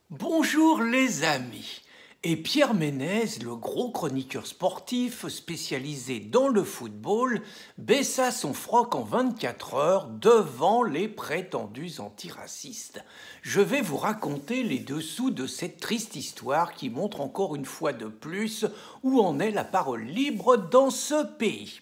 Bonjour les amis. Et Pierre Ménez, le gros chroniqueur sportif spécialisé dans le football, baissa son froc en 24 heures devant les prétendus antiracistes. Je vais vous raconter les dessous de cette triste histoire qui montre encore une fois de plus où en est la parole libre dans ce pays.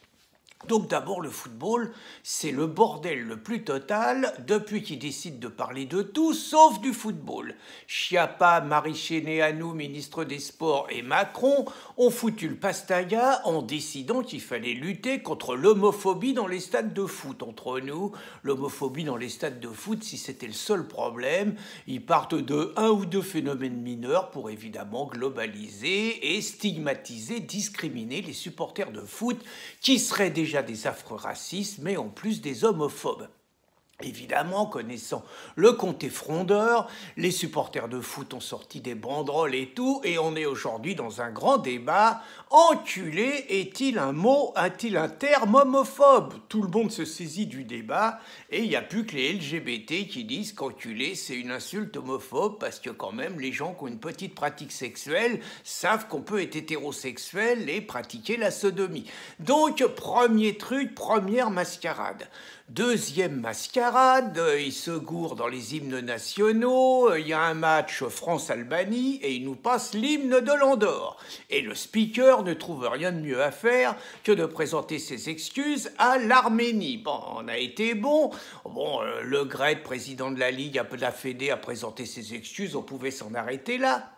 Donc d'abord le football, c'est le bordel le plus total depuis qu'ils décident de parler de tout sauf du football. Schiappa, Maricheneanu, ministre des Sports et Macron ont foutu le pastaga en décidant qu'il fallait lutter contre l'homophobie dans les stades de foot. Entre nous, l'homophobie dans les stades de foot, si c'était le seul problème, ils partent de un ou deux phénomènes mineurs pour évidemment globaliser et stigmatiser, discriminer les supporters de foot qui seraient déjà des affreux racistes, mais en plus des homophobes. Évidemment, connaissant le comté frondeur, les supporters de foot ont sorti des banderoles et tout, et on est aujourd'hui dans un grand débat. Enculé est-il un mot, a-t-il un terme homophobe? Tout le monde se saisit du débat, et il n'y a plus que les LGBT qui disent qu'enculé c'est une insulte homophobe, parce que quand même les gens qui ont une petite pratique sexuelle savent qu'on peut être hétérosexuel et pratiquer la sodomie. Donc, premier truc, première mascarade. Deuxième mascarade, il se gourre dans les hymnes nationaux, il y a un match France-Albanie et il nous passe l'hymne de l'Andorre. Et le speaker ne trouve rien de mieux à faire que de présenter ses excuses à l'Arménie. Bon, on a été bon. Le Gret, président de la Ligue, de la Fédé, a présenté ses excuses, on pouvait s'en arrêter là.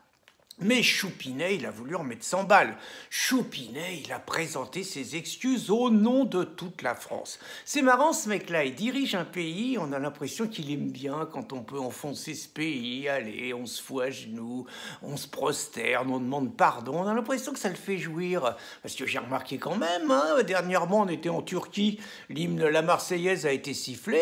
Mais Choupinet, il a voulu en mettre 100 balles. Choupinet, il a présenté ses excuses au nom de toute la France. C'est marrant, ce mec-là, il dirige un pays, on a l'impression qu'il aime bien quand on peut enfoncer ce pays. Allez, on se fout à genoux, on se prosterne, on demande pardon. On a l'impression que ça le fait jouir. Parce que j'ai remarqué quand même, dernièrement, on était en Turquie, l'hymne La Marseillaise a été sifflé,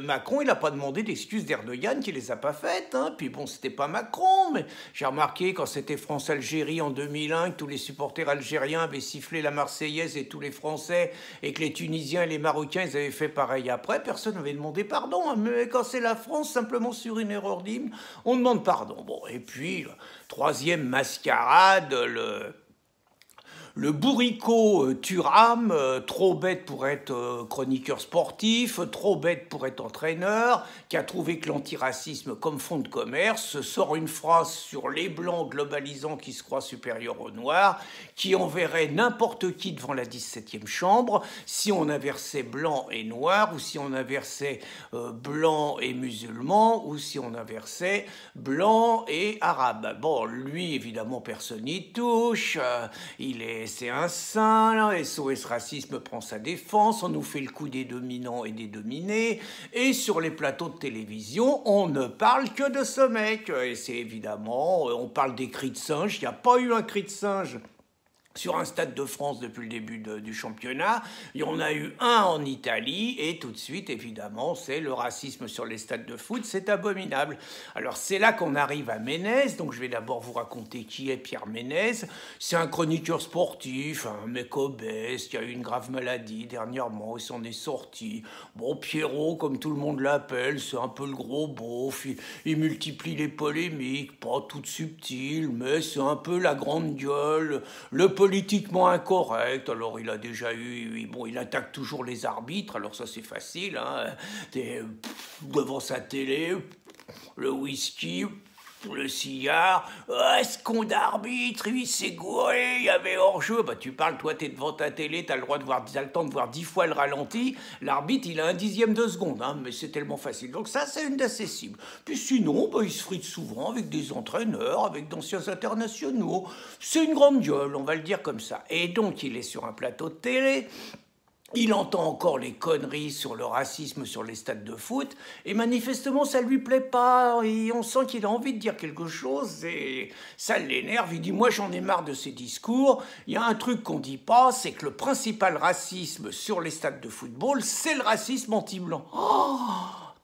Macron, il n'a pas demandé d'excuses d'Erdogan qui les a pas faites. Puis bon, c'était pas Macron, mais j'ai remarqué quand c'était France-Algérie en 2001, que tous les supporters algériens avaient sifflé la Marseillaise et tous les Français, et que les Tunisiens et les Marocains, ils avaient fait pareil après, personne n'avait demandé pardon. Mais quand c'est la France, simplement sur une erreur d'hymne, on demande pardon. Bon, et puis, troisième mascarade, le bourricot Thuram, trop bête pour être chroniqueur sportif, trop bête pour être entraîneur, qui a trouvé que l'antiracisme comme fond de commerce, sort une phrase sur les blancs globalisants qui se croient supérieurs aux noirs, qui enverrait n'importe qui devant la 17e chambre si on inversait blanc et noir, ou si on inversait blanc et musulman, ou si on inversait blanc et arabe. Bon, lui, évidemment, personne n'y touche, c'est un saint, là, SOS Racisme prend sa défense, on nous fait le coup des dominants et des dominés, et sur les plateaux de télévision, on ne parle que de ce mec. Et c'est évidemment, on parle des cris de singe, il n'y a pas eu un cri de singe sur un stade de France depuis le début du championnat. Il y en a eu un en Italie, et tout de suite, évidemment, c'est le racisme sur les stades de foot, c'est abominable. Alors c'est là qu'on arrive à Ménez, donc je vais d'abord vous raconter qui est Pierre Ménez. C'est un chroniqueur sportif, un mec obèse, qui a eu une grave maladie dernièrement, il s'en est sorti. Bon, Pierrot, comme tout le monde l'appelle, c'est un peu le gros beauf, il multiplie les polémiques, pas toutes subtiles, mais c'est un peu la grande gueule, le politiquement incorrect. Alors il a déjà eu, bon, il attaque toujours les arbitres, alors ça c'est facile, devant sa télé, le whisky, le cigare, ce con d'arbitre, il s'est gouré, il y avait hors-jeu. Tu parles, toi t'es devant ta télé, t'as le temps de voir 10 fois le ralenti, l'arbitre il a un dixième de seconde, mais c'est tellement facile. Donc ça c'est une d'assez cibles. Puis sinon, il se frite souvent avec des entraîneurs, avec d'anciens internationaux. C'est une grande gueule, on va le dire comme ça. Et donc il est sur un plateau de télé, il entend encore les conneries sur le racisme sur les stades de foot, et manifestement ça lui plaît pas, et on sent qu'il a envie de dire quelque chose, et ça l'énerve. Il dit: moi j'en ai marre de ces discours, il y a un truc qu'on dit pas, c'est que le principal racisme sur les stades de football, c'est le racisme anti-blanc.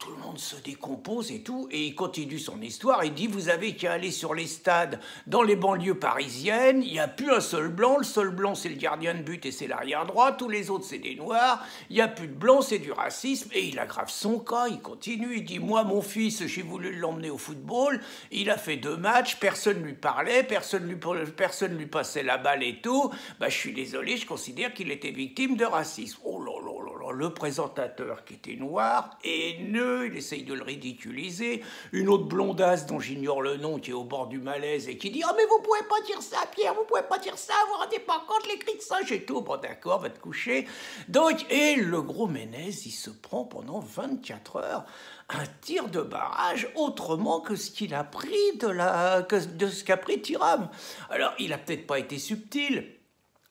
tout le monde se décompose et tout, et il continue son histoire. Il dit, vous avez qu'à aller sur les stades dans les banlieues parisiennes, il n'y a plus un seul blanc. Le seul blanc, c'est le gardien de but et c'est l'arrière droit. Tous les autres, c'est des noirs. Il n'y a plus de blanc, c'est du racisme. Et il aggrave son cas, il continue. Il dit, moi, mon fils, j'ai voulu l'emmener au football. Il a fait 2 matchs, personne ne lui parlait, personne lui passait la balle et tout. Bah, je suis désolé, je considère qu'il était victime de racisme. Oh là là là là, le présentateur qui était noir, haineux, il essaye de le ridiculiser. Une autre blondasse dont j'ignore le nom qui est au bord du malaise et qui dit « Oh mais vous pouvez pas dire ça Pierre, vous pouvez pas dire ça, vous vous rendez pas compte les cris de singe et tout. » Bon d'accord, va te coucher. Donc, et le gros Ménez, il se prend pendant 24 heures un tir de barrage autrement que ce qu'il a pris de ce qu'a pris Thuram. Alors, il a peut-être pas été subtil,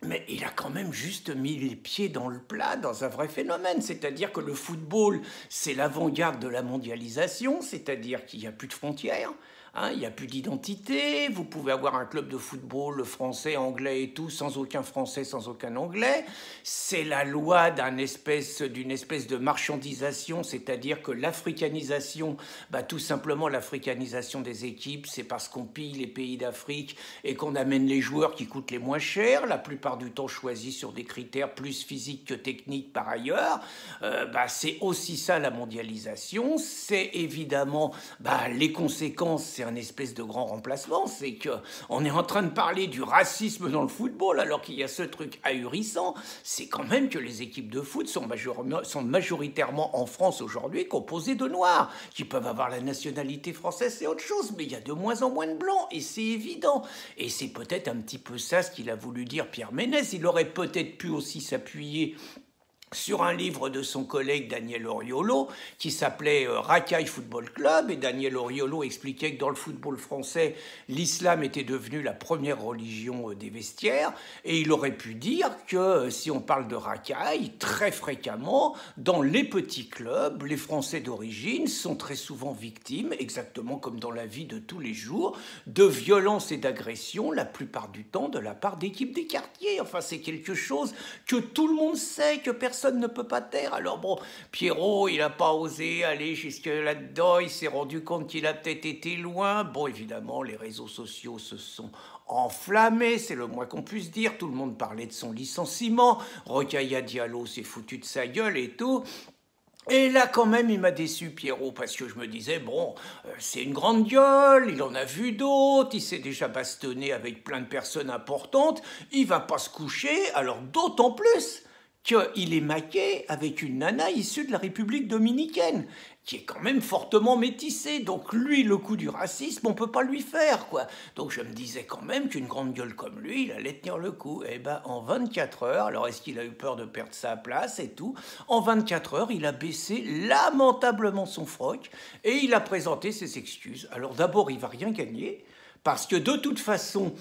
mais il a quand même juste mis les pieds dans le plat dans un vrai phénomène. C'est-à-dire que le football, c'est l'avant-garde de la mondialisation, c'est-à-dire qu'il n'y a plus de frontières. Il n'y a plus d'identité, vous pouvez avoir un club de football français, anglais et tout, sans aucun français, sans aucun anglais. C'est la loi d'une espèce de marchandisation, c'est-à-dire que l'africanisation, tout simplement l'africanisation des équipes, c'est parce qu'on pille les pays d'Afrique et qu'on amène les joueurs qui coûtent les moins chers, la plupart du temps choisis sur des critères plus physiques que techniques par ailleurs. C'est aussi ça la mondialisation, c'est évidemment les conséquences, c'est un espèce de grand remplacement, c'est qu'on est en train de parler du racisme dans le football alors qu'il y a ce truc ahurissant, c'est quand même que les équipes de foot sont majoritairement en France aujourd'hui composées de noirs, qui peuvent avoir la nationalité française, c'est autre chose, mais il y a de moins en moins de blancs, et c'est évident. Et c'est peut-être un petit peu ça ce qu'il a voulu dire Pierre Ménès. Il aurait peut-être pu aussi s'appuyer sur un livre de son collègue Daniel Oriolo qui s'appelait Racaille Football Club, et Daniel Oriolo expliquait que dans le football français, l'islam était devenu la première religion des vestiaires, et il aurait pu dire que si on parle de racaille, très fréquemment, dans les petits clubs, les Français d'origine sont très souvent victimes, exactement comme dans la vie de tous les jours, de violences et d'agressions, la plupart du temps de la part d'équipes des quartiers. Enfin, c'est quelque chose que tout le monde sait, que personne ne peut pas taire. Alors bon, Pierrot, il n'a pas osé aller jusque là-dedans, il s'est rendu compte qu'il a peut-être été loin. Bon, évidemment, les réseaux sociaux se sont enflammés, c'est le moins qu'on puisse dire. Tout le monde parlait de son licenciement. Rokhaya Diallo s'est foutu de sa gueule et tout. Et là, quand même, il m'a déçu, Pierrot, parce que je me disais, bon, c'est une grande gueule, il en a vu d'autres, il s'est déjà bastonné avec plein de personnes importantes, il va pas se coucher, alors d'autant plus qu'il est maqué avec une nana issue de la République dominicaine, qui est quand même fortement métissée. Donc lui, le coup du racisme, on peut pas lui faire, quoi. Donc je me disais quand même qu'une grande gueule comme lui, il allait tenir le coup. Et en 24 heures, alors est-ce qu'il a eu peur de perdre sa place et tout? En 24 heures, il a baissé lamentablement son froc et il a présenté ses excuses. Alors d'abord, il va rien gagner, parce que de toute façon,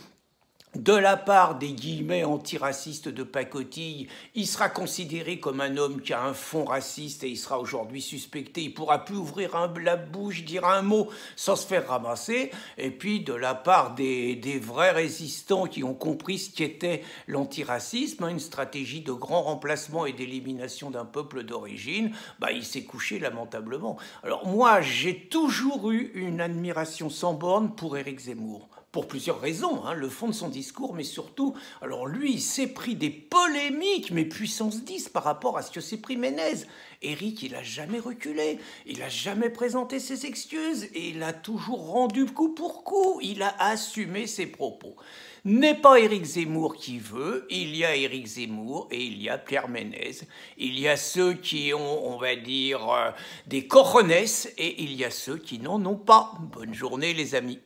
de la part des guillemets antiracistes de pacotille, il sera considéré comme un homme qui a un fond raciste et il sera aujourd'hui suspecté. Il pourra plus ouvrir la bouche, dire un mot sans se faire ramasser. Et puis de la part des vrais résistants qui ont compris ce qu'était l'antiracisme, une stratégie de grand remplacement et d'élimination d'un peuple d'origine, il s'est couché lamentablement. Alors moi, j'ai toujours eu une admiration sans borne pour Éric Zemmour. Pour plusieurs raisons, le fond de son discours, mais surtout, alors lui, il s'est pris des polémiques, mais puissance 10 par rapport à ce que s'est pris Ménez. Éric, il n'a jamais reculé, il n'a jamais présenté ses excuses, et il a toujours rendu coup pour coup, il a assumé ses propos. N'est pas Éric Zemmour qui veut, il y a Éric Zemmour et il y a Pierre Ménez. Il y a ceux qui ont, on va dire, des cojones, et il y a ceux qui n'en ont pas. Bonne journée les amis.